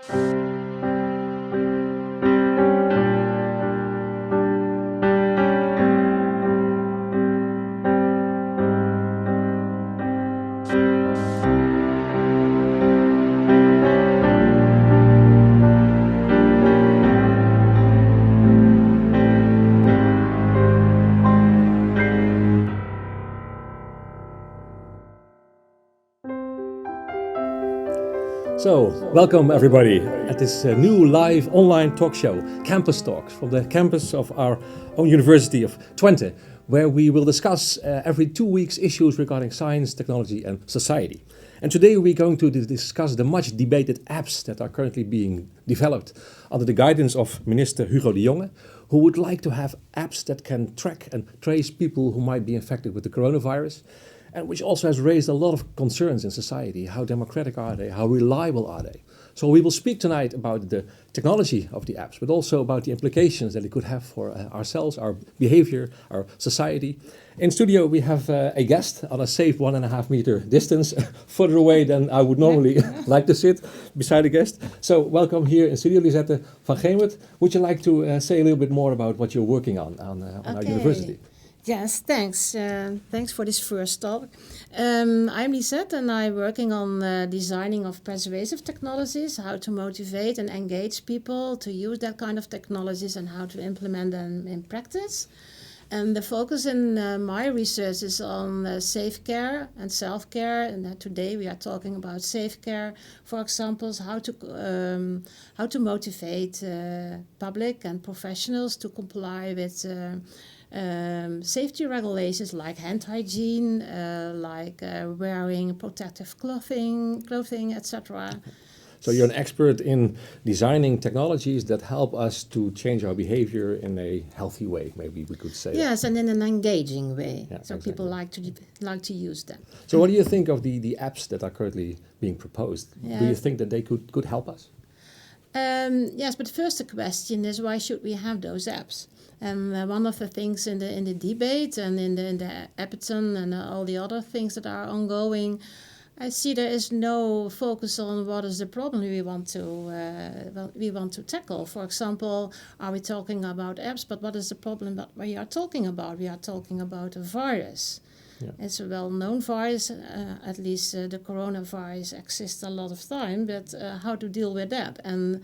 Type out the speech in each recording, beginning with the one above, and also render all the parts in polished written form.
So, welcome everybody at this new live online talk show, Campus Talks, from the campus of our own University of Twente, where we will discuss every 2 weeks issues regarding science, technology and society. And today we're going to discuss the much debated apps that are currently being developed under the guidance of Minister Hugo de Jonge, who would like to have apps that can track and trace people who might be infected with the coronavirus, and which also has raised a lot of concerns in society. How democratic are they? How reliable are they? So we will speak tonight about the technology of the apps, but also about the implications that it could have for ourselves, our behavior, our society. In studio we have a guest on a safe 1.5 meter distance, further away than I would normally like to sit beside a guest. So welcome here in studio, Lisette van Gemert. Would you like to say a little bit more about what you're working on our university? Yes, thanks. Thanks for this first talk. I'm Lisette and I'm working on designing of persuasive technologies, how to motivate and engage people to use that kind of technologies and how to implement them in practice. And the focus in my research is on safe care and self-care. And today we are talking about safe care. For example, how to motivate public and professionals to comply with safety regulations like hand hygiene, wearing protective clothing, etc. So you're an expert in designing technologies that help us to change our behavior in a healthy way, maybe we could say. Yes, and in an engaging way. Yeah, so exactly. People like to use them. So what do you think of the apps that are currently being proposed? Yeah. Do you think that they could help us? Yes, but first the question is, why should we have those apps? And one of the things in the debate and in the hackathon and all the other things that are ongoing, I see there is no focus on what is the problem we want to tackle. For example, are we talking about apps? But what is the problem that we are talking about? We are talking about a virus. Yeah. It's a well-known virus. At least the coronavirus exists a lot of time. But how to deal with that? And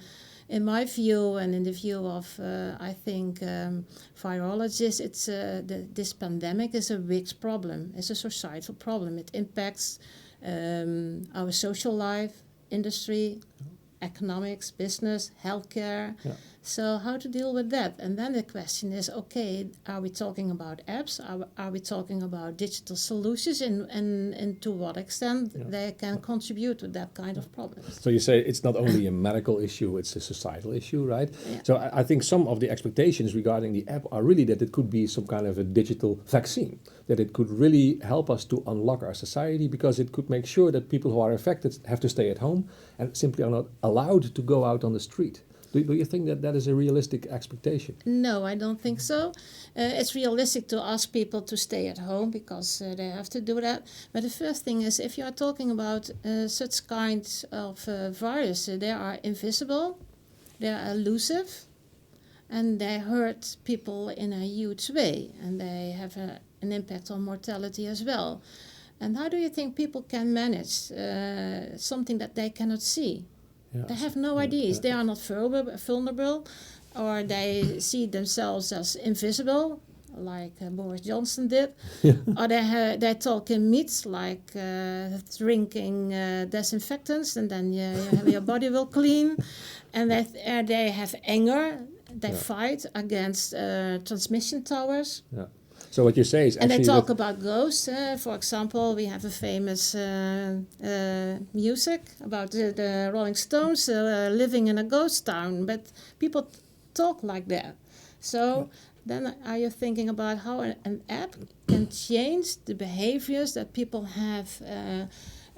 in my view, and in the view of, I think, virologists, this pandemic is a big problem. It's a societal problem. It impacts our social life, industry, economics, business, healthcare. Yeah. So how to deal with that? And then the question is, okay, are we talking about apps? Are we talking about digital solutions? And to what extent they can contribute to that kind of problem? So you say it's not only a medical issue, it's a societal issue, right? Yeah. So I think some of the expectations regarding the app are really that it could be some kind of a digital vaccine, that it could really help us to unlock our society because it could make sure that people who are affected have to stay at home and simply are not allowed to go out on the street. Do you think that is a realistic expectation? No, I don't think so. It's realistic to ask people to stay at home because they have to do that. But the first thing is, if you are talking about such kinds of viruses, they are invisible, they are elusive, and they hurt people in a huge way, and they have an impact on mortality as well. And how do you think people can manage something that they cannot see? Yeah. They have no ideas. They are not vulnerable, or they see themselves as invisible, like Boris Johnson did, or they talk in myths like drinking disinfectants, and then your body will clean, and they have anger. They fight against transmission towers. Yeah. So what you say is actually... And they talk about ghosts. For example, we have a famous music about the Rolling Stones living in a ghost town. But people talk like that. So then are you thinking about how an app can change the behaviors that people have,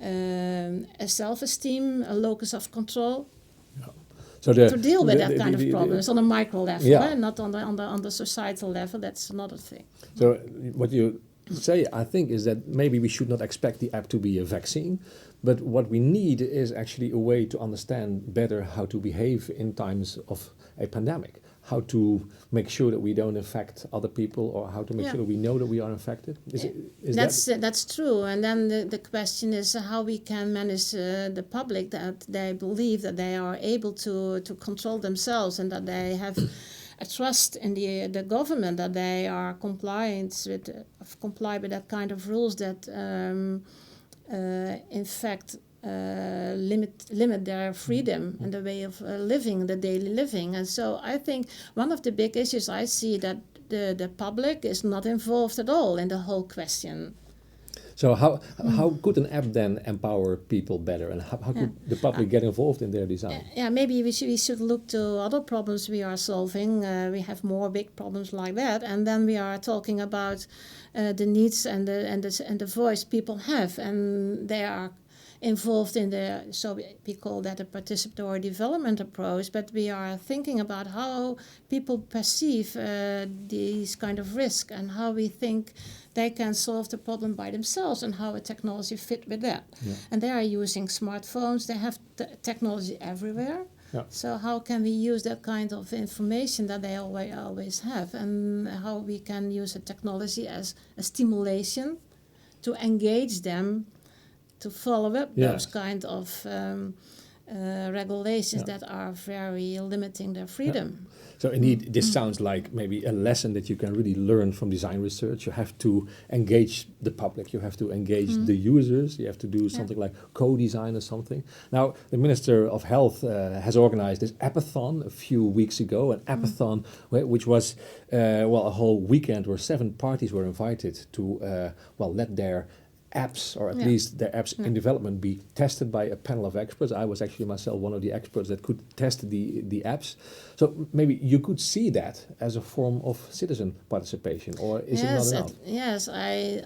a self-esteem, a locus of control? So to deal with that kind of problems on a micro level, not on the societal level. That's another thing. So what you say, I think, is that maybe we should not expect the app to be a vaccine, but what we need is actually a way to understand better how to behave in times of a pandemic, how to make sure that we don't infect other people, or how to make sure that we know that we are infected. That's true. And then the question is how we can manage the public, that they believe that they are able to control themselves, and that they have a trust in the government, that they are comply with that kind of rules that in fact limit their freedom and the way of living, the daily living. And so I think one of the big issues I see that the public is not involved at all in the whole question. So how could an app then empower people better, and how could the public get involved in their design? Maybe we should look to other problems we are solving. We have more big problems like that, and then we are talking about the needs and the voice people have, and they are involved in so we call that a participatory development approach, but we are thinking about how people perceive these kind of risk, and how we think they can solve the problem by themselves, and how a technology fit with that. Yeah. And they are using smartphones, they have technology everywhere. Yeah. So how can we use that kind of information that they always have, and how we can use a technology as a stimulation to engage them, to follow up those kind of regulations that are very limiting their freedom. Yeah. So indeed, this sounds like maybe a lesson that you can really learn from design research. You have to engage the public, you have to engage the users, you have to do something like co-design or something. Now, the Minister of Health has organized this appathon a few weeks ago, an appathon which was a whole weekend where 7 parties were invited to let their apps, or at least their apps in development, be tested by a panel of experts. I was actually myself one of the experts that could test the apps. So maybe you could see that as a form of citizen participation, or is it not enough? Yes,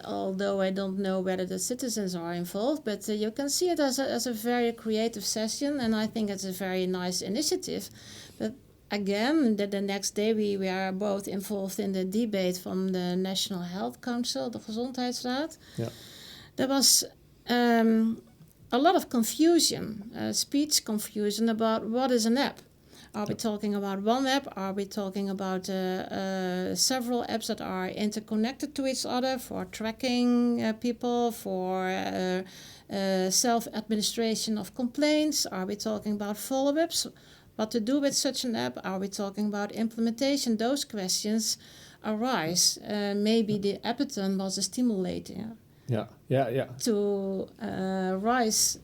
although I don't know whether the citizens are involved, but you can see it as a very creative session, and I think it's a very nice initiative. But again, the next day we are both involved in the debate from the National Health Council, the Gezondheidsraad. Yeah. There was a lot of confusion, speech confusion about what is an app. Are we talking about one app? Are we talking about several apps that are interconnected to each other for tracking people, for self-administration of complaints? Are we talking about follow-ups? What to do with such an app? Are we talking about implementation? Those questions arise. Maybe the appathon was a stimulator. To raise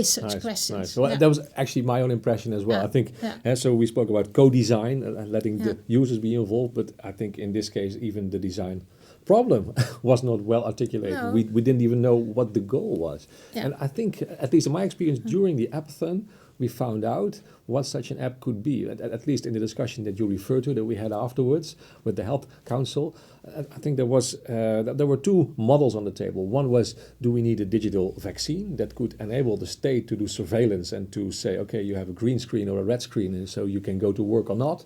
such questions. Nice. Well, that was actually my own impression as well. I think so. We spoke about co-design and letting the users be involved, but I think in this case, even the design problem was not well articulated. No. We didn't even know what the goal was. And I think, at least in my experience, during the appathon, we found out what such an app could be. At least in the discussion that you referred to, that we had afterwards with the Health Council, I think there were 2 models on the table. One was, do we need a digital vaccine that could enable the state to do surveillance and to say, okay, you have a green screen or a red screen, and so you can go to work or not?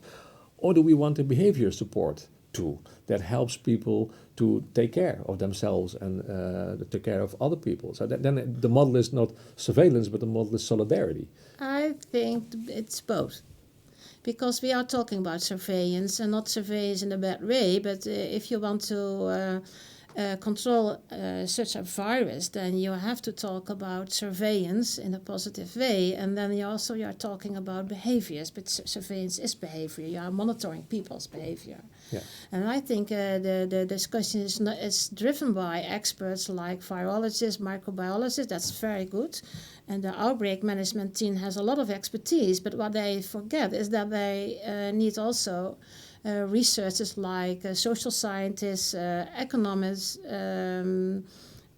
Or do we want a behavior support tool that helps people to take care of themselves and take care of other people? So then the model is not surveillance, but the model is solidarity. I think it's both. Because we are talking about surveillance, and not surveillance in a bad way, but if you want to control such a virus, then you have to talk about surveillance in a positive way, and then you are talking about behaviors, but surveillance is behavior. You are monitoring people's behavior. Yeah. And I think the discussion is driven by experts like virologists, microbiologists. That's very good. And the outbreak management team has a lot of expertise, but what they forget is that they need also researchers like social scientists, economists,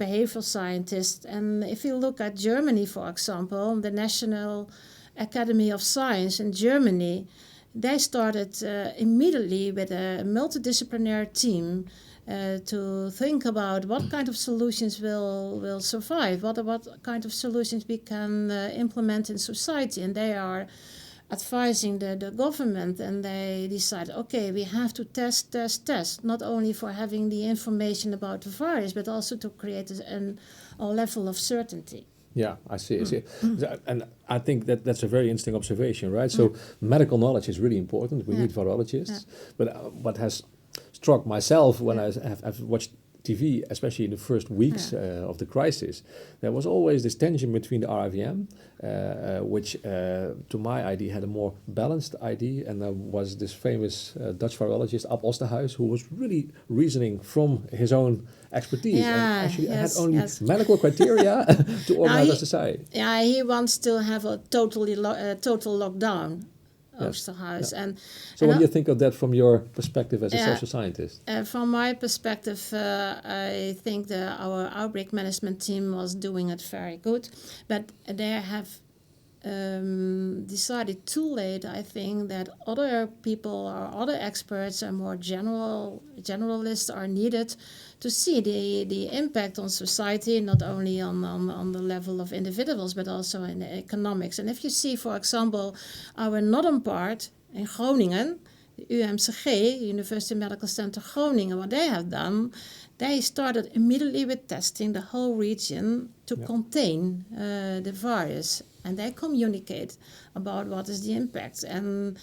behavioral scientists. And if you look at Germany, for example, the National Academy of Science in Germany, they started immediately with a multidisciplinary team to think about what kind of solutions will survive, what kind of solutions we can implement in society. And they are advising the government, and they decide, okay, we have to test, not only for having the information about the virus, but also to create a level of certainty. Yeah, I see. I see. And I think that that's a very interesting observation, right? So medical knowledge is really important. We need virologists. But what has struck myself when I've watched TV, especially in the first weeks of the crisis, there was always this tension between the RIVM, which to my ID had a more balanced ID, and there was this famous Dutch virologist, Ab Osterhuis, who was really reasoning from his own expertise and actually had only medical criteria to organize a society. Yeah, he wants to have a total lockdown. Osterhuis. Yeah. So what do you think of that from your perspective as a social scientist? From my perspective, I think our outbreak management team was doing it very good, but they have decided too late, I think, that other people or other experts or more generalists are needed to see the impact on society, not only on the level of individuals, but also in economics. And if you see, for example, our northern part in Groningen, the UMCG, University Medical Center Groningen, what they have done, they started immediately with testing the whole region to contain the virus. And they communicate about what is the impact. And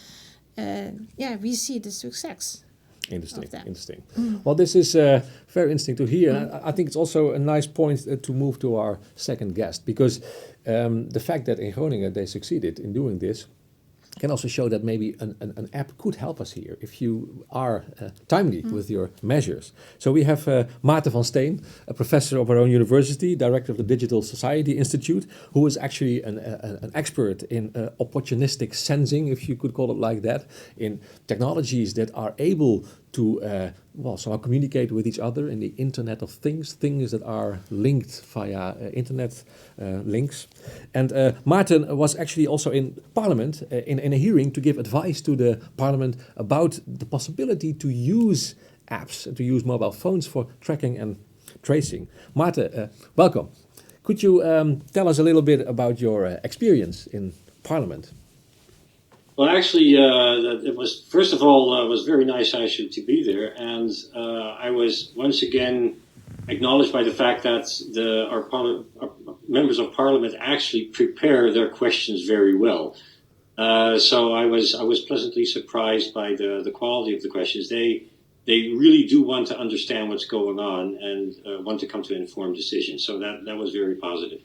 we see the success. Interesting. Well, this is very interesting to hear. And I think it's also a nice point to move to our second guest, because the fact that in Groningen they succeeded in doing this can also show that maybe an app could help us here if you are timely with your measures. So we have Maarten van Steen, a professor of our own university, director of the Digital Society Institute, who is actually an expert in opportunistic sensing, if you could call it like that, in technologies that are able to somehow communicate with each other in the Internet of Things, things that are linked via internet links. And Maarten was actually also in Parliament in a hearing to give advice to the Parliament about the possibility to use apps, to use mobile phones for tracking and tracing. Maarten, welcome. Could you tell us a little bit about your experience in Parliament? Well, actually, it was, first of all, it was very nice actually to be there. And I was once again acknowledged by the fact that our members of Parliament actually prepare their questions very well. So I was pleasantly surprised by the quality of the questions. They really do want to understand what's going on and want to come to informed decisions. So that was very positive.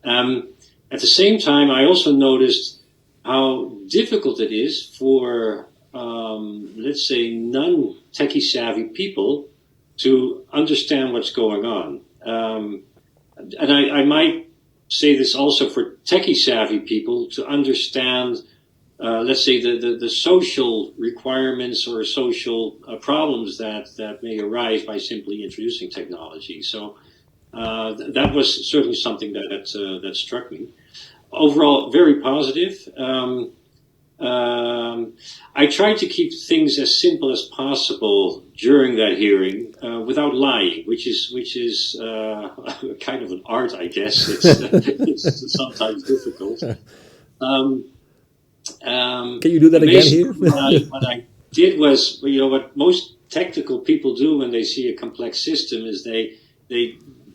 At the same time, I also noticed how difficult it is for, let's say, non-techie savvy people to understand what's going on. And I might say this also for techie savvy people to understand, let's say, the social requirements or social problems that may arise by simply introducing technology. So that was certainly something that struck me. Overall, very positive. I tried to keep things as simple as possible during that hearing, without lying, which is kind of an art, I guess. It's sometimes difficult. Can you do that again here? What I did was, what most technical people do when they see a complex system is they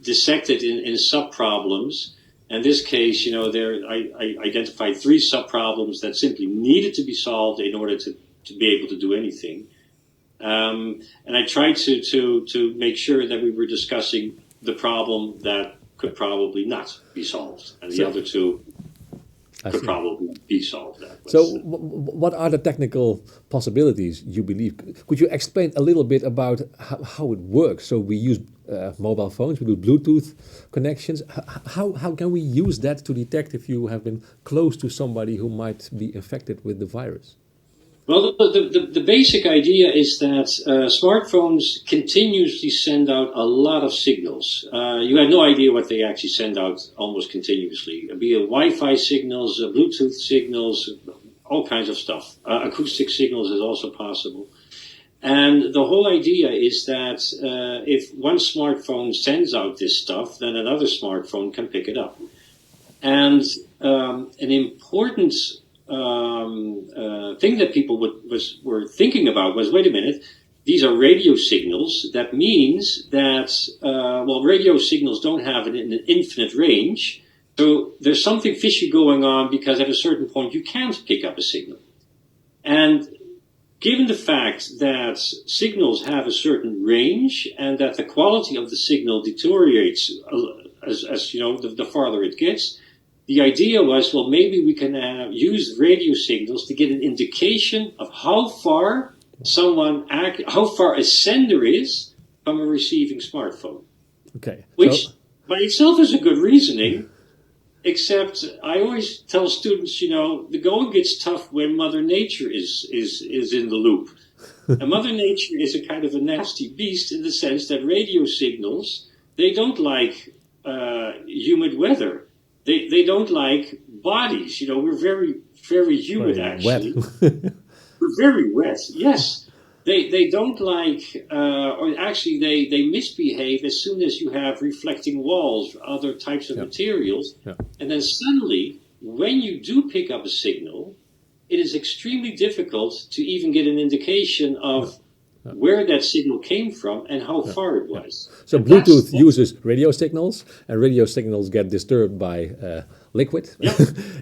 dissect it in sub-problems. In this case, I identified 3 sub-problems that simply needed to be solved in order to be able to do anything. And I tried to make sure that we were discussing the problem that could probably not be solved. And the other 2 could probably be solved. So what are the technical possibilities you believe? Could you explain a little bit about how it works? So we use mobile phones, we do Bluetooth connections. How can we use that to detect if you have been close to somebody who might be infected with the virus? Well, the basic idea is that smartphones continuously send out a lot of signals. You have no idea what they actually send out almost continuously. Be it Wi-Fi signals, Bluetooth signals, all kinds of stuff. Acoustic signals is also possible. And the whole idea is that if one smartphone sends out this stuff, then another smartphone can pick it up. And an important thing that people were thinking about was, wait a minute, these are radio signals. That means that, radio signals don't have an infinite range. So there's something fishy going on because at a certain point you can't pick up a signal. And given the fact that signals have a certain range and that the quality of the signal deteriorates as you know, the farther it gets, the idea was, well, maybe we can use radio signals to get an indication of how far a sender is from a receiving smartphone. Okay. Which by itself is a good reasoning, except I always tell students, you know, the going gets tough when Mother Nature is in the loop. And Mother Nature is a kind of a nasty beast in the sense that radio signals, they don't like humid weather. They don't like bodies. You know, we're very, very humid, actually. Wet. We're very wet, yes. They don't like, or actually they misbehave as soon as you have reflecting walls, other types of materials. Yeah. And then suddenly, when you do pick up a signal, it is extremely difficult to even get an indication of where that signal came from and how far it was. So and Bluetooth uses radio signals, and radio signals get disturbed by liquid,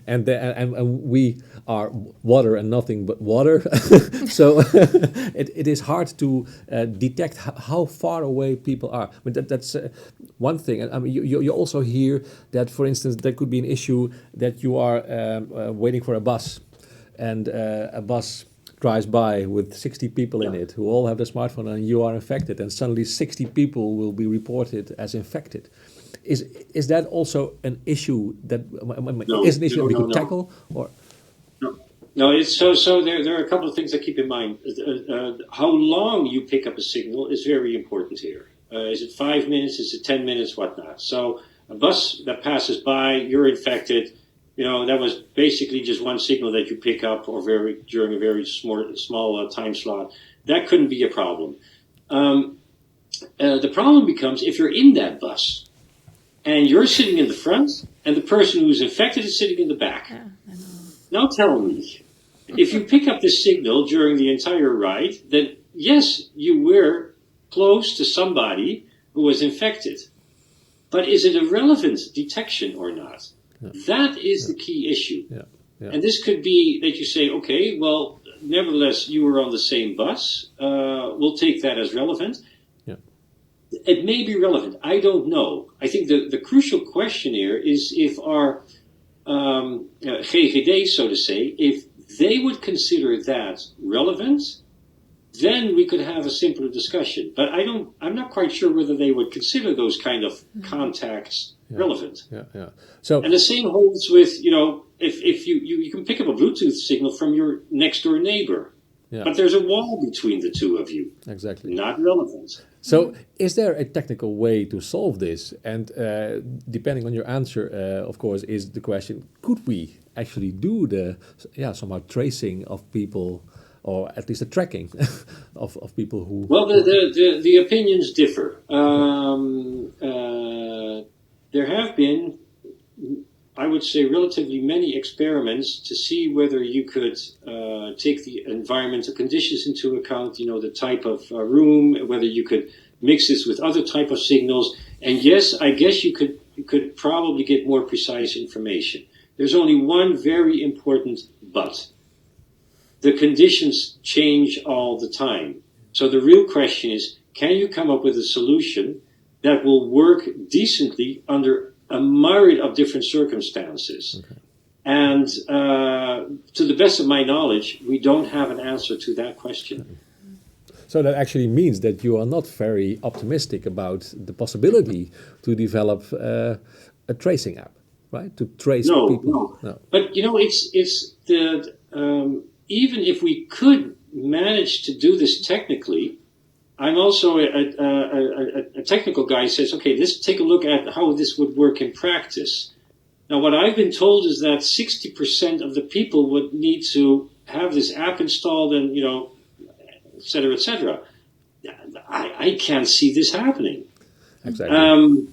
and we are water and nothing but water. So it is hard to detect how far away people are. But that's one thing. And I mean, you also hear that, for instance, there could be an issue that you are waiting for a bus, and a bus drives by with 60 people in it who all have the smartphone, and you are infected, and suddenly 60 people will be reported as infected. Is that also an issue that is an issue that we could tackle? Or no, it's so there are a couple of things to keep in mind. How long you pick up a signal is very important here. Is it 5 minutes? Is it 10 minutes? Whatnot. So a bus that passes by, you're infected. You know, that was basically just one signal that you pick up during a very small time slot. That couldn't be a problem. The problem becomes if you're in that bus and you're sitting in the front and the person who's infected is sitting in the back. Yeah, I know. Now tell me, if you pick up this signal during the entire ride, then yes, you were close to somebody who was infected. But is it a relevant detection or not? Yeah. That is the key issue. Yeah. Yeah. And this could be that you say, okay, well, nevertheless, you were on the same bus. We'll take that as relevant. Yeah. It may be relevant. I don't know. I think the crucial question here is if our GGD, so to say, if they would consider that relevant, then we could have a simpler discussion. But I'm not quite sure whether they would consider those kind of contacts relevant. Yeah. And the same holds with, you know, if you can pick up a Bluetooth signal from your next door neighbor, but there's a wall between the two of you. Exactly. Not relevant. So is there a technical way to solve this? And depending on your answer, of course, is the question, could we actually do somehow tracing of people, or at least the tracking of people who... Well, the opinions differ. There have been, I would say, relatively many experiments to see whether you could take the environmental conditions into account, you know, the type of room, whether you could mix this with other type of signals. And yes, I guess you could probably get more precise information. There's only one very important but. The conditions change all the time. So the real question is, can you come up with a solution that will work decently under a myriad of different circumstances? Okay. And to the best of my knowledge, we don't have an answer to that question. So that actually means that you are not very optimistic about the possibility to develop a tracing app, right? To trace people. No. But you know, it's the even if we could manage to do this technically, I'm also a technical guy who says, okay, let's take a look at how this would work in practice. Now, what I've been told is that 60% of the people would need to have this app installed and, you know, et cetera, et cetera. I can't see this happening. Exactly.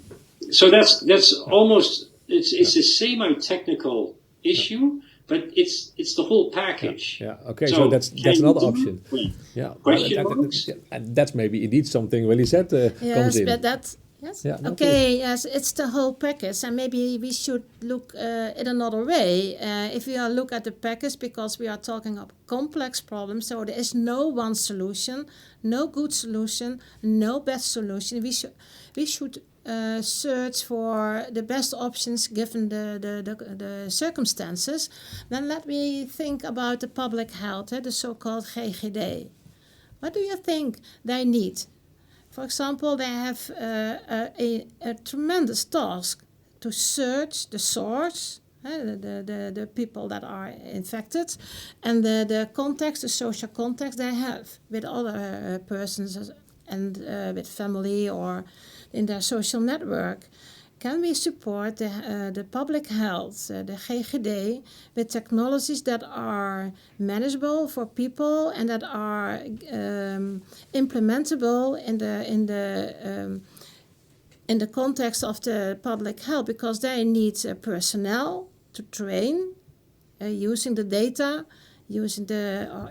So that's almost, it's a semi-technical issue, but it's the whole package. Yeah. Okay. So that's another option. Yeah. Question marks? And that's maybe indeed something when he said comes Yes, in. but that's yes. Yeah, no, Okay, yes, it's the whole package, and maybe we should look in another way. If we look at the package, because we are talking of complex problems, so there is no one solution, no good solution, no best solution. We should search for the best options given the circumstances. Then let me think about the public health, the so-called GGD. What do you think they need? For example, they have a tremendous task to search the source, the people that are infected, and the context, the social context they have with other persons and with family or in their social network. Can we support the public health, the GGD, with technologies that are manageable for people and that are implementable in the context of the public health, because they need personnel to train using the data,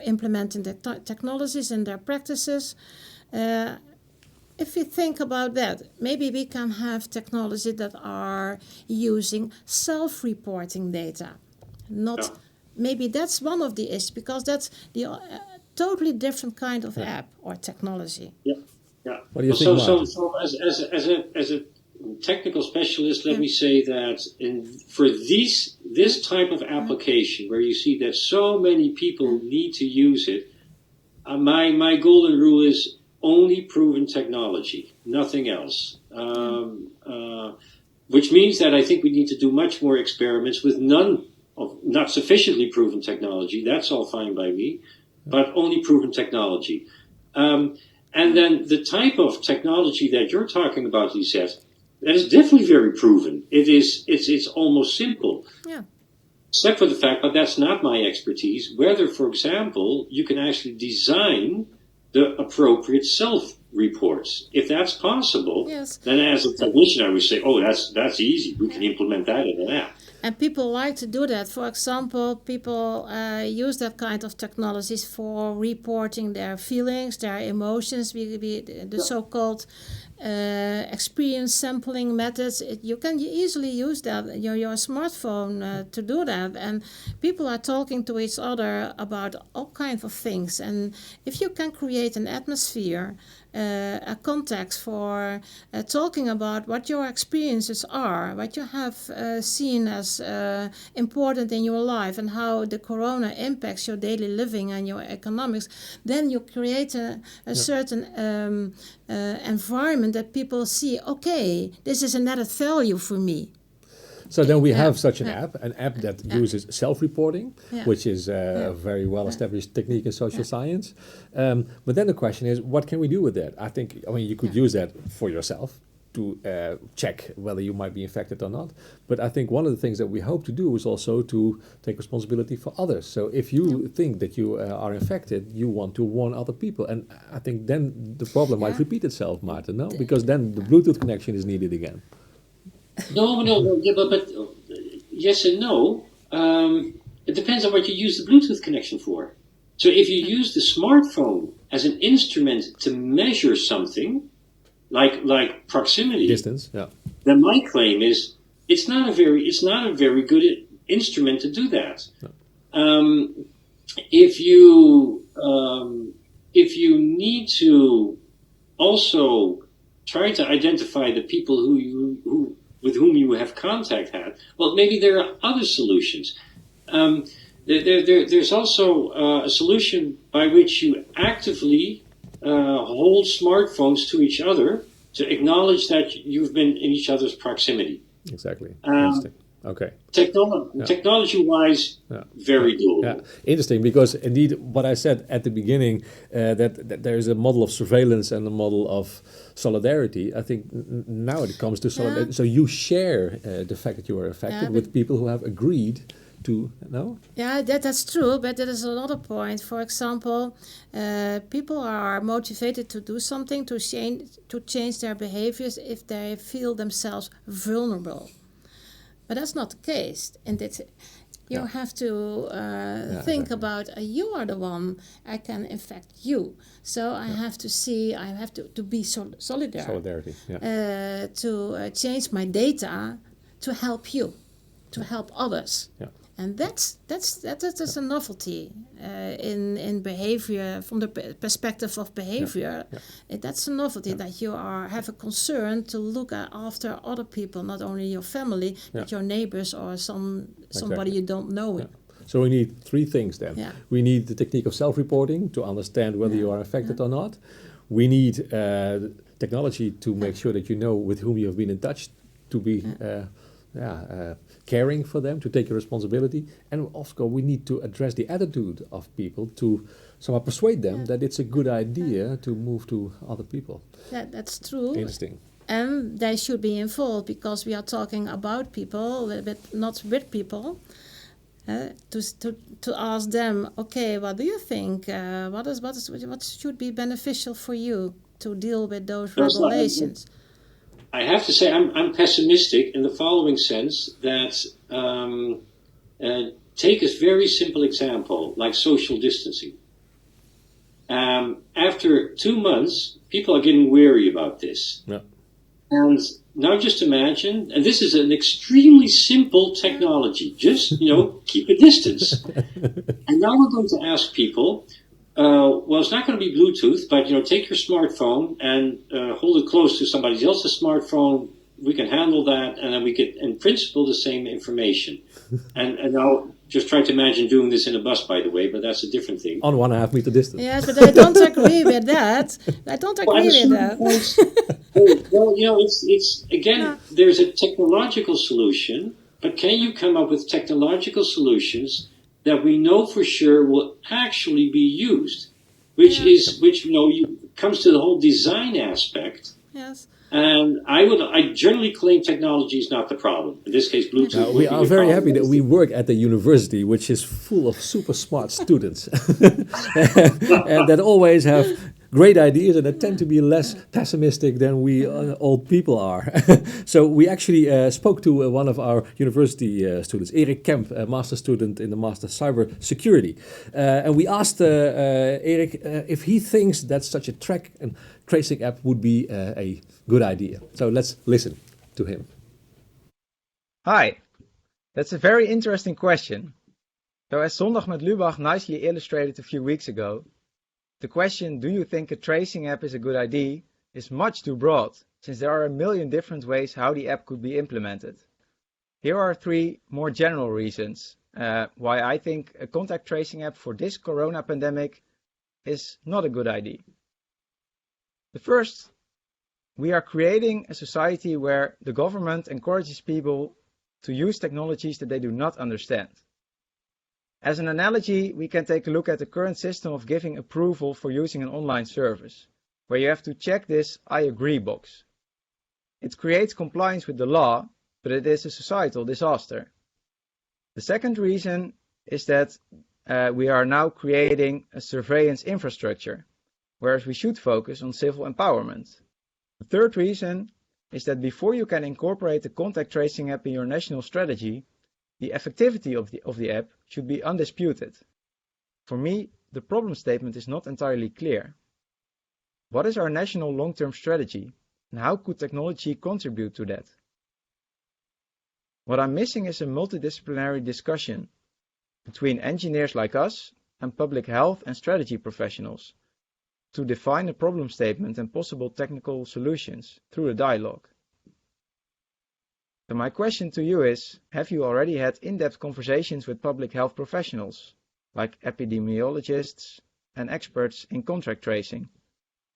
implementing the technologies in their practices. If we think about that, maybe we can have technology that are using self-reporting data. Maybe that's one of the issues, because that's the totally different kind of app or technology. Yeah. What do you think, Martin? So as a technical specialist, let me say that for this type of application, where you see that so many people need to use it, my golden rule is only proven technology, nothing else. Which means that I think we need to do much more experiments with not sufficiently proven technology. That's all fine by me, but only proven technology. And then the type of technology that you're talking about, Lisette, that is definitely very proven. It's almost simple. Yeah. Except for the fact, but that's not my expertise, whether, for example, you can actually design the appropriate self-reports. If that's possible, yes, then as a technician I would say, that's easy. We can implement that in an app. And people like to do that. For example, people use that kind of technologies for reporting their feelings, their emotions, the so-called experience sampling methods. You can easily use that, your smartphone to do that. And people are talking to each other about all kinds of things. And if you can create an atmosphere, a context for talking about what your experiences are, what you have seen as important in your life, and how the corona impacts your daily living and your economics, then you create a certain environment that people see, okay, this is an added value for me. So then we have such an app that uses self-reporting, which is a very well-established technique in social science. But then the question is, what can we do with that? I mean, you could use that for yourself to check whether you might be infected or not. But I think one of the things that we hope to do is also to take responsibility for others. So if you think that you are infected, you want to warn other people. And I think then the problem might repeat itself, Martin, no? Because then the Bluetooth connection is needed again. No, yeah, but yes and no. It depends on what you use the Bluetooth connection for. So if you use the smartphone as an instrument to measure something, like proximity, distance, then my claim is it's not a very good instrument to do that. No. If you need to also try to identify the people with whom you have contact had, well, maybe there are other solutions. There's also a solution by which you actively hold smartphones to each other to acknowledge that you've been in each other's proximity. Exactly. Okay. Technology-wise, very doable. Yeah, interesting, because indeed what I said at the beginning, that there is a model of surveillance and a model of solidarity. I think now it comes to solidarity. So you share the fact that you are affected with people who have agreed to, no? Yeah, that's true, but there is another point. For example, people are motivated to do something, to change their behaviors if they feel themselves vulnerable. But that's not the case. And You have to think about you are the one I can infect you. So I have to see, I have to be Solidarity. to change my data to help you, to help others. Yeah. And that is a novelty in behavior, from the perspective of behavior. That's a novelty that you have a concern to look after other people, not only your family, but your neighbors or somebody you don't know. Yeah. So we need three things then. Yeah. We need the technique of self-reporting to understand whether you are infected or not. We need technology to make sure that you know with whom you have been in touch, to be caring for them, to take your responsibility. And also we need to address the attitude of people to somehow persuade them that it's a good idea to move to other people. That's true. Interesting. And they should be involved, because we are talking about people, but not with people. To ask them, okay, what do you think? What should be beneficial for you to deal with those regulations? I have to say I'm pessimistic in the following sense that take a very simple example like social distancing. After 2 months, people are getting weary about this. Yeah. And now just imagine, and this is an extremely simple technology, just, keep a distance. And now we're going to ask people, well, it's not going to be Bluetooth, but, take your smartphone and hold it close to somebody else's smartphone. We can handle that, and then we get, in principle, the same information. And now just try to imagine doing this in a bus, by the way, but that's a different thing. On 1.5 meter distance. Yes, but I don't agree with that. I don't agree with that. Well, it's again, there's a technological solution, but can you come up with technological solutions that we know for sure will actually be used? Which comes to the whole design aspect. Yes. And I generally claim technology is not the problem. In this case, Bluetooth. We are very happy that we work at the university, which is full of super smart students, and that always have great ideas and that tend to be less pessimistic than we old people are. So we actually spoke to one of our university students, Erik Kemp, a master student in the Master Cyber Security. And we asked Erik if he thinks that such a track and tracing app would be a good idea. So let's listen to him. Hi, that's a very interesting question. So as Zondag met Lubach nicely illustrated a few weeks ago, the question, do you think a tracing app is a good idea, is much too broad, since there are a million different ways how the app could be implemented. Here are 3 more general reasons why I think a contact tracing app for this corona pandemic is not a good idea. The first, we are creating a society where the government encourages people to use technologies that they do not understand. As an analogy, we can take a look at the current system of giving approval for using an online service, where you have to check this I agree box. It creates compliance with the law, but it is a societal disaster. The second reason is that we are now creating a surveillance infrastructure, whereas we should focus on civil empowerment. The third reason is that before you can incorporate the contact tracing app in your national strategy, the effectivity of the app should be undisputed. For me, the problem statement is not entirely clear. What is our national long-term strategy, and how could technology contribute to that? What I'm missing is a multidisciplinary discussion between engineers like us and public health and strategy professionals to define a problem statement and possible technical solutions through a dialogue. So my question to you is, have you already had in-depth conversations with public health professionals, like epidemiologists and experts in contact tracing,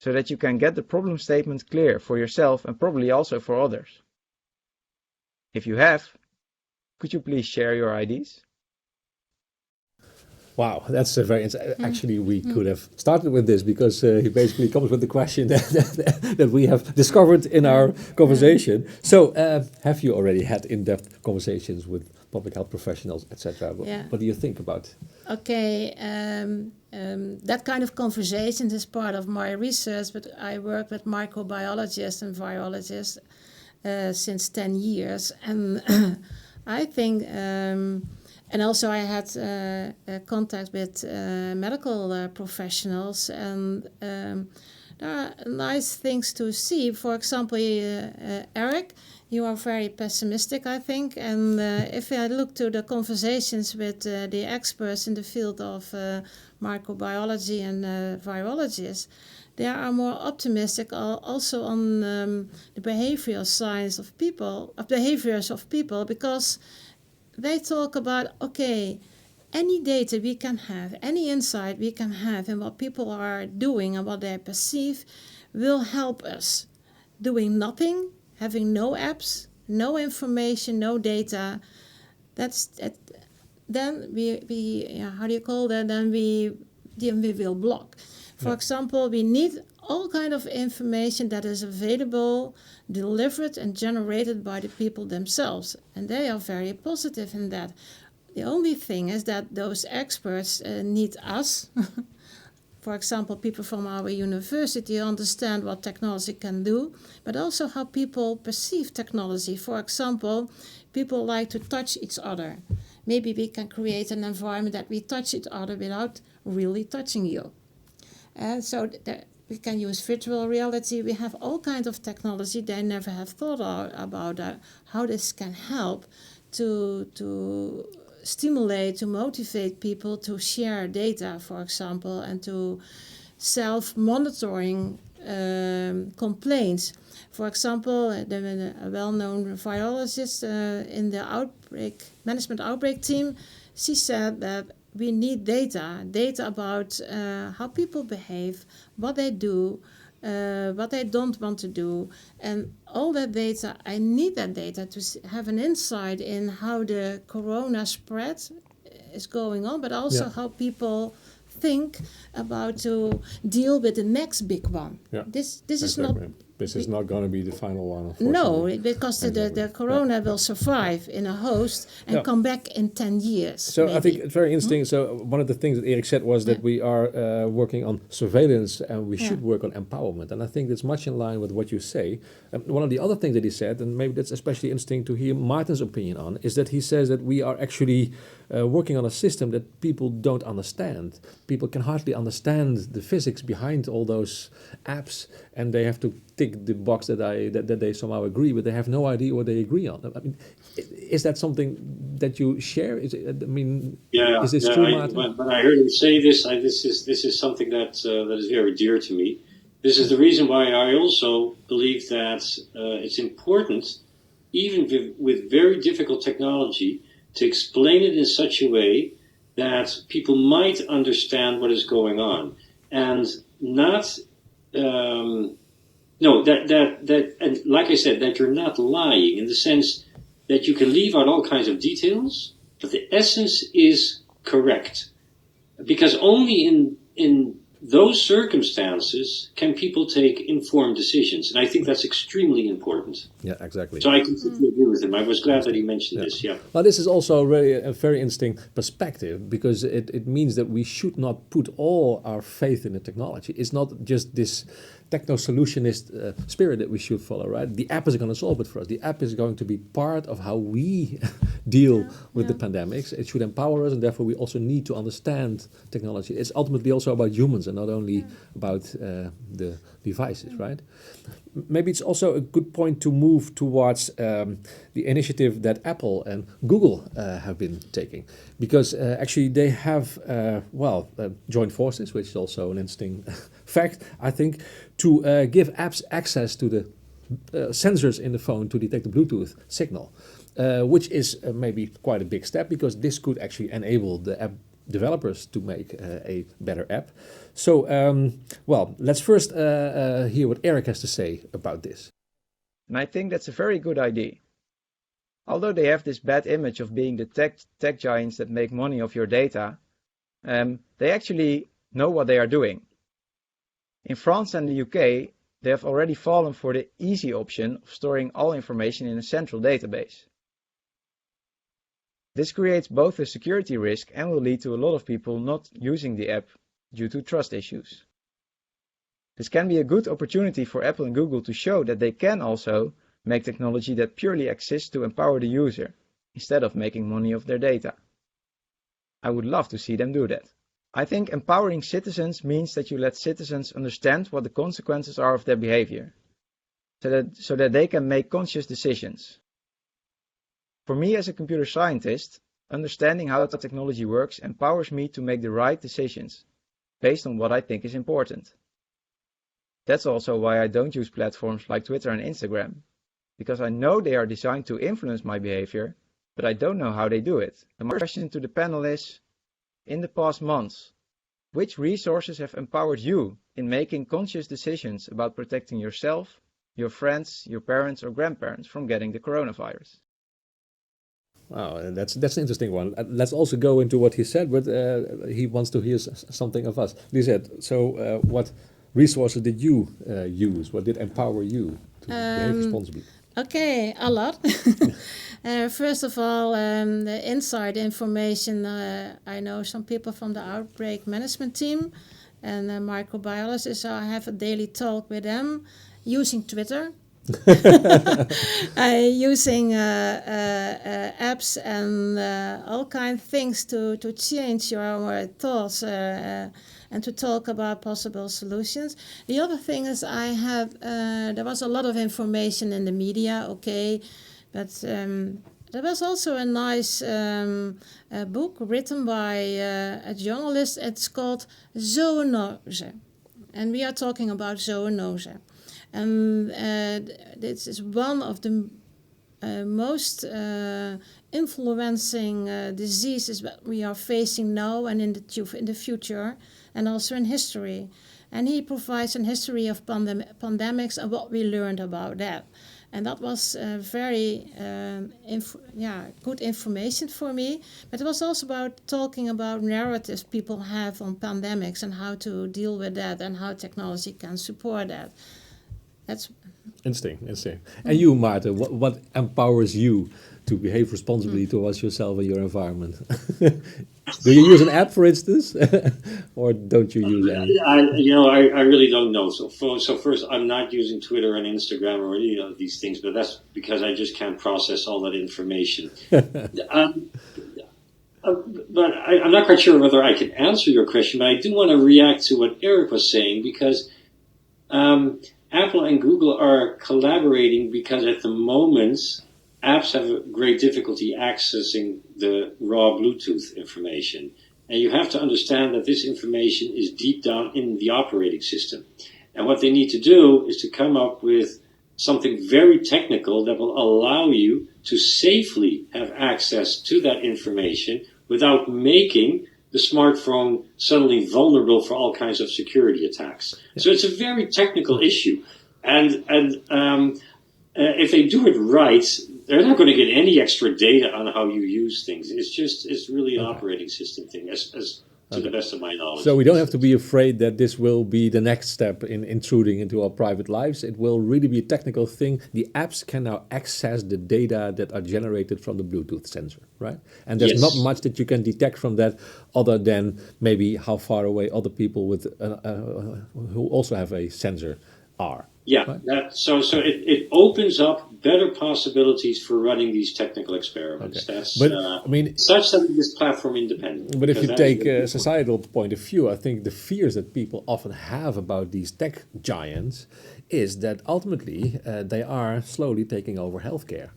so that you can get the problem statement clear for yourself and probably also for others? If you have, could you please share your ideas? Wow, that's a very... Actually, we could have started with this because he basically comes with the question that we have discovered in our conversation. So, have you already had in-depth conversations with public health professionals, etc.? What do you think about? Okay, that kind of conversation is part of my research, but I work with microbiologists and virologists since 10 years, and I think And also I had contact with medical professionals, and there are nice things to see. For example, Eric, you are very pessimistic, I think. And if I look to the conversations with the experts in the field of microbiology and virologists, they are more optimistic also on the behavioral science of people, behaviors of people, because they talk about, okay, any data we can have, any insight we can have in what people are doing and what they perceive will help us. Doing nothing, having no apps, no information, no data, then we how do you call that? Then we will block. For example, we need all kind of information that is available, delivered and generated by the people themselves. And they are very positive in that. The only thing is that those experts need us, for example, people from our university, understand what technology can do, but also how people perceive technology. For example, people like to touch each other. Maybe we can create an environment that we touch each other without really touching you. And so we can use virtual reality. We have all kinds of technology. They never have thought about how this can help to stimulate, to motivate people to share data, for example, and to self-monitoring complaints. For example, a well-known virologist in the management outbreak team, she said that we need data about how people behave, what they do, what they don't want to do, and all that data. I need that data to have an insight in how the corona spread is going on, but also how people think about to deal with the next big one. Yeah. This is not. This is not going to be the final one, No, unfortunately. because the corona will survive in a host and come back in 10 years. So maybe. I think it's very interesting. So one of the things that Erik said was that we are working on surveillance and we should work on empowerment. And I think that's much in line with what you say. One of the other things that he said, and maybe that's especially interesting to hear Martin's opinion on, is that he says that we are actually working on a system that people don't understand. People can hardly understand the physics behind all those apps, and they have to tick the box that they somehow agree, but they have no idea what they agree on. I mean, is that something that you share? Is this true, Martin? When I heard him say this, this is something that is very dear to me. This is the reason why I also believe that it's important, even with very difficult technology, to explain it in such a way that people might understand what is going on, and not. No, and like I said, that you're not lying in the sense that you can leave out all kinds of details, but the essence is correct. Because only in those circumstances can people take informed decisions. And I think that's extremely important. Yeah, exactly. So I completely agree with him. I was glad that he mentioned this, Well, this is also really a very interesting perspective, because it means that we should not put all our faith in the technology. It's not just this techno-solutionist spirit that we should follow, right? The app is going to solve it for us. The app is going to be part of how we deal with the pandemics. It should empower us, and therefore we also need to understand technology. It's ultimately also about humans and not only about the devices, right? Maybe it's also a good point to move towards the initiative that Apple and Google have been taking, because actually they have joined forces, which is also an interesting fact, I think, to give apps access to the sensors in the phone to detect the Bluetooth signal, which is maybe quite a big step, because this could actually enable the app developers to make a better app. So, let's first hear what Erik has to say about this. And I think that's a very good idea. Although they have this bad image of being the tech giants that make money off your data, they actually know what they are doing. In France and the UK, they have already fallen for the easy option of storing all information in a central database. This creates both a security risk and will lead to a lot of people not using the app due to trust issues. This can be a good opportunity for Apple and Google to show that they can also make technology that purely exists to empower the user, instead of making money off their data. I would love to see them do that. I think empowering citizens means that you let citizens understand what the consequences are of their behavior, so that they can make conscious decisions. For me as a computer scientist, understanding how technology works empowers me to make the right decisions, based on what I think is important. That's also why I don't use platforms like Twitter and Instagram, because I know they are designed to influence my behavior, but I don't know how they do it. And my question to the panel is, in the past months, which resources have empowered you in making conscious decisions about protecting yourself, your friends, your parents or grandparents from getting the coronavirus? Wow, and that's an interesting one. Let's also go into what he said, but he wants to hear something of us. Lisette, so what resources did you use? What did empower you to behave responsibly? Okay, a lot. First of all, the inside information. I know some people from the outbreak management team and microbiologists. So I have a daily talk with them using Twitter. Using apps and all kind of things to change your thoughts and to talk about possible solutions. The other thing is there was a lot of information in the media, okay, but there was also a nice book written by a journalist. It's called Zoonose, and we are talking about zoonose. And this is one of the most influencing diseases that we are facing now and in the future, and also in history. And he provides a history of pandemics and what we learned about that. And that was very good information for me. But it was also about talking about narratives people have on pandemics and how to deal with that and how technology can support that. That's interesting. And you, Maarten, what empowers you to behave responsibly towards yourself and your environment? Do you use an app, for instance, or don't you use any? I really don't know. So first, I'm not using Twitter and Instagram or any of these things, but that's because I just can't process all that information. But I'm not quite sure whether I can answer your question, but I do want to react to what Eric was saying, because Apple and Google are collaborating because at the moment, apps have a great difficulty accessing the raw Bluetooth information. And you have to understand that this information is deep down in the operating system. And what they need to do is to come up with something very technical that will allow you to safely have access to that information without making the smartphone suddenly vulnerable for all kinds of security attacks. Yeah. So it's a very technical issue. And if they do it right, they're not going to get any extra data on how you use things. It's really an operating system thing, as to the best of my knowledge. So we don't have to be afraid that this will be the next step in intruding into our private lives. It will really be a technical thing. The apps can now access the data that are generated from the Bluetooth sensor, right? And there's not much that you can detect from that other than maybe how far away other people with who also have a sensor are. Yeah, right? So it opens up better possibilities for running these technical experiments. Okay. That's but, I mean, such that it is platform independent. But if you take a societal point of view, I think the fears that people often have about these tech giants is that ultimately they are slowly taking over healthcare.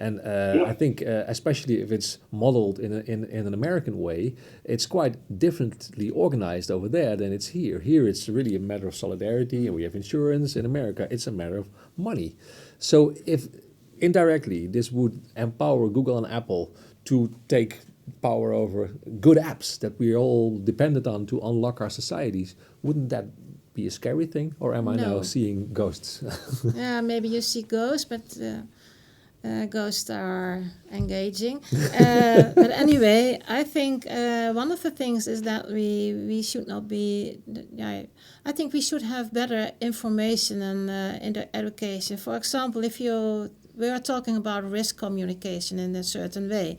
And I think, especially if it's modeled in an American way, it's quite differently organized over there than it's here. Here, it's really a matter of solidarity, and we have insurance. In America, it's a matter of money. So if indirectly this would empower Google and Apple to take power over good apps that we're all dependent on to unlock our societies, wouldn't that be a scary thing? Or am I now seeing ghosts? Yeah, maybe you see ghosts, but... ghosts are engaging. But anyway, I think one of the things is that we should not be... I think we should have better information and in the education. For example, we are talking about risk communication in a certain way.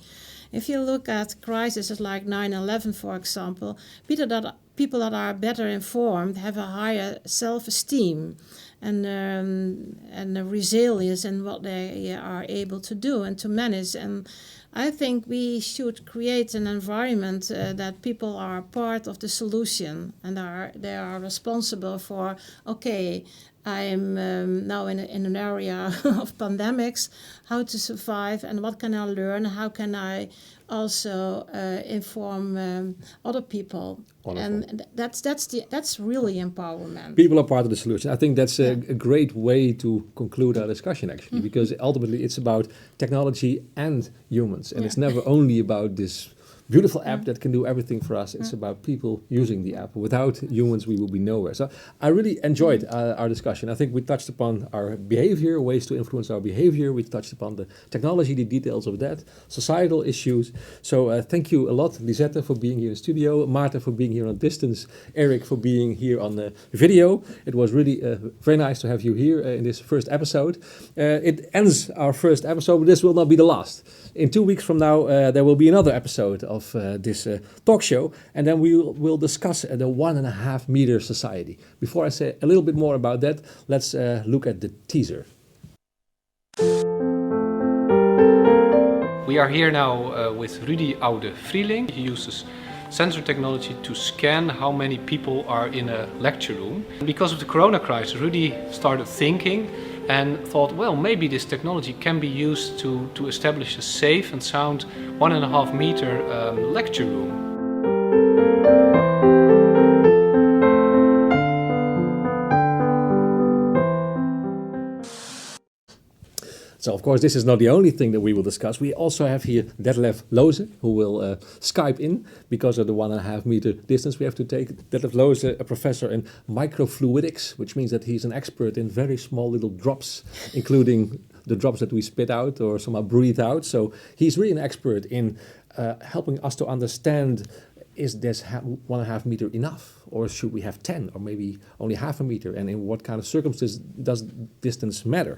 If you look at crises like 9/11, for example, people that are better informed have a higher self-esteem. and the resilience and what they are able to do and to manage. And I think we should create an environment that people are part of the solution and they are responsible for, okay, I'm now in an area of pandemics, how to survive and what can I learn, how can I also inform other people. Wonderful. And that's really empowerment. People are part of the solution. I think that's a great way to conclude our discussion, actually, because ultimately it's about technology and humans. And it's never only about this beautiful app that can do everything for us. It's about people using the app. Without humans, we will be nowhere. So I really enjoyed our discussion. I think we touched upon our behavior, ways to influence our behavior. We touched upon the technology, the details of that, societal issues. So thank you a lot, Lisette, for being here in studio, Maarten for being here on distance, Eric for being here on the video. It was really very nice to have you here in this first episode. It ends our first episode, but this will not be the last. In 2 weeks from now, there will be another episode of this talk show, and then we'll discuss the 1.5 meter society. Before I say a little bit more about that, let's look at the teaser. We are here now with Rudy Oude Vrieling. He uses sensor technology to scan how many people are in a lecture room. Because of the corona crisis, Rudy started thinking and thought, well, maybe this technology can be used to establish a safe and sound 1.5 meter lecture room. So, of course, this is not the only thing that we will discuss. We also have here Detlef Loze, who will Skype in because of the 1.5 meter distance we have to take. Detlef Loze, a professor in microfluidics, which means that he's an expert in very small little drops, including the drops that we spit out or somehow breathe out. So he's really an expert in helping us to understand, is this 1.5 meter enough? Or should we have 10 or maybe only 0.5 meter? And in what kind of circumstances does distance matter?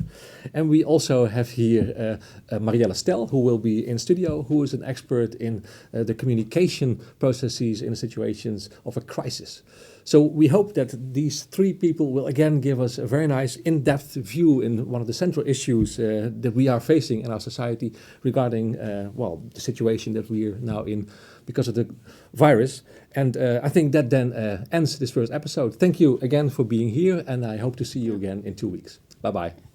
And we also have here Marielle Stel, who will be in studio, who is an expert in the communication processes in situations of a crisis. So we hope that these three people will again give us a very nice in-depth view in one of the central issues that we are facing in our society regarding, the situation that we are now in because of the virus. And I think that then ends this first episode. Thank you again for being here, and I hope to see you again in 2 weeks. Bye-bye.